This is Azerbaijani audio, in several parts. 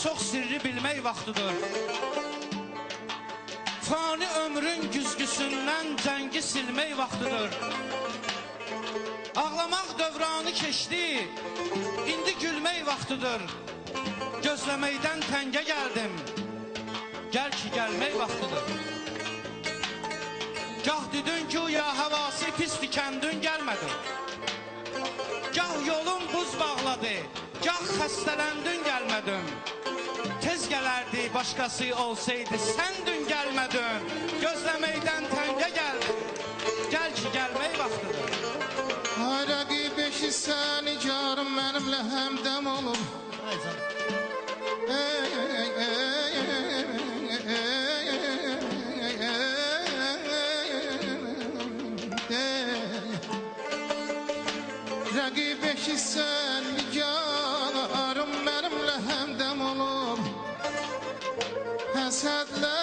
Çox sirri bilmək vaxtıdır. Fani ömrün güzgüsündən cəngi silmək vaxtıdır. Ağlamaq dövranı keçdi, indi gülmək vaxtıdır. Gözləməkdən təngə gəldim, gəl ki gəlmək vaxtıdır. Gah dedin ki ya havası pis dikəndin gəlmədi. Gah yolun buz bağladı, gah xəstələndin gəlmədin. Tez gələrdi başqası olsaydı, sən dün gəlmədin. Gözləməkdən təngə gəldin, gəl ki gəlmək vaxtıdır. Ay rəqib eşi sən icarım mənimlə həmdəm olur. Rəqib eşi sən icarım mənimlə həmdəm olur. Həsədlə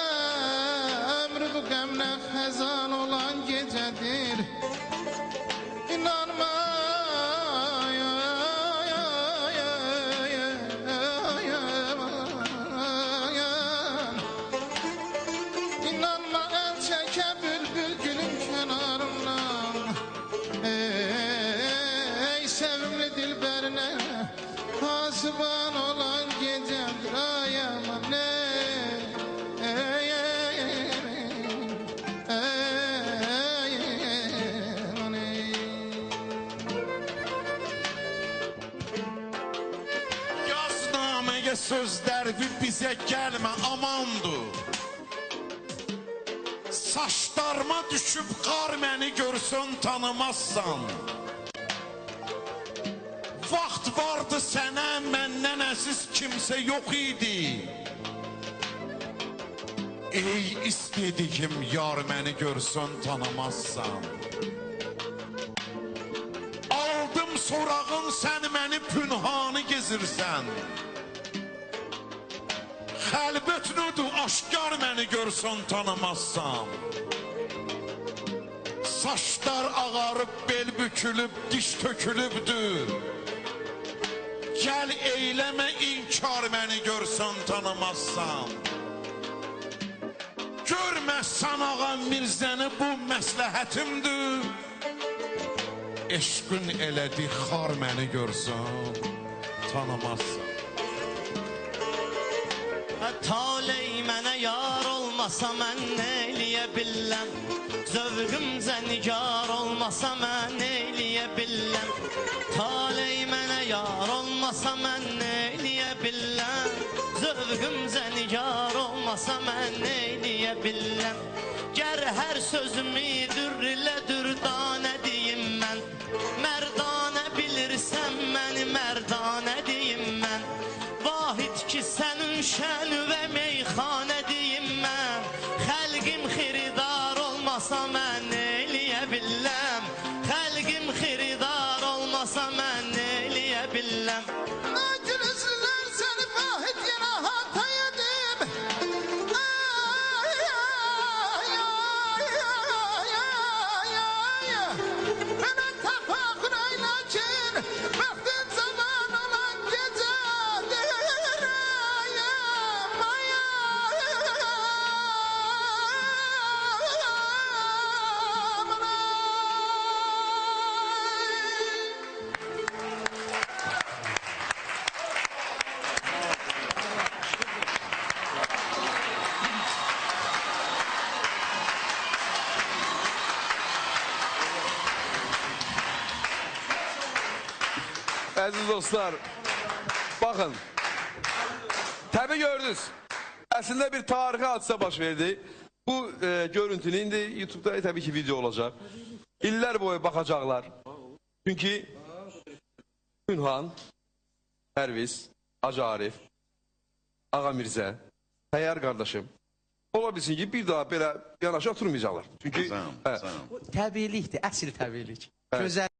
ömrü bu qəmlə xəzan olan gecədir. İnanma İnanma el çəkə bülbül gülün kənarından. Ey sevimli dilbərinə hasıban olan gecədir. Ay aman ne sözler bize gelme amandır. Saçlarıma düşüp qar məni görsün tanımazsan. Vaxt vardı sənə məndən əziz kimsə yox idi. Ey istədiyim yar məni görsün tanımazsan. Aldım sorağın sən məni pünhanı gezirsən. Xəlbət nudu aşkar məni görsün tanımazsan. Saçlar ağarıb bel bükülüb diş tökülübdür. Gəl eyləmə inkar məni görsün tanımazsan. Görməzsən ağa Mirzəni bu məsləhətimdir. Eşqün elədi xar məni görsün tanımazsan. Taley mənə yar olmasa mən neyliyə billəm. Zövqümcə nigar olmasa mən neyliyə billəm. Taley mənə yar olmasa mən neyliyə billəm. Zövqümcə nigar olmasa mən neyliyə billəm. Gər hər sözümü dürrilə dürdanə deyim mən. Mərdanə bilirsən məni mərdanə deyim mən. Vahid ki sənin şəni və meyxanə deyim mən. Xəlqim xiridar olmasa mən neyliyə billəm. Xəlqim xiridar olmasa mən neyliyə billəm. Gülüzlər səni vahid yenə hata yedim. Mənə tapaqın aylakin vaxtın zaman olan gecədir. Əziz dostlar, baxın, təbii gördünüz, əslində bir tarixi hadisə baş verdi. Bu görüntünü indi YouTube'da təbii ki video olacaq. İllər boyu baxacaqlar. Çünki Ünhan, Pərviz, Hacı Arif, Ağa Mirzə, Təyyar qardaşım, ola bilsin ki bir daha belə yanaşı oturmayacaqlar. Çünki Təbiilikdir, əsl təbiilik. Gözəl.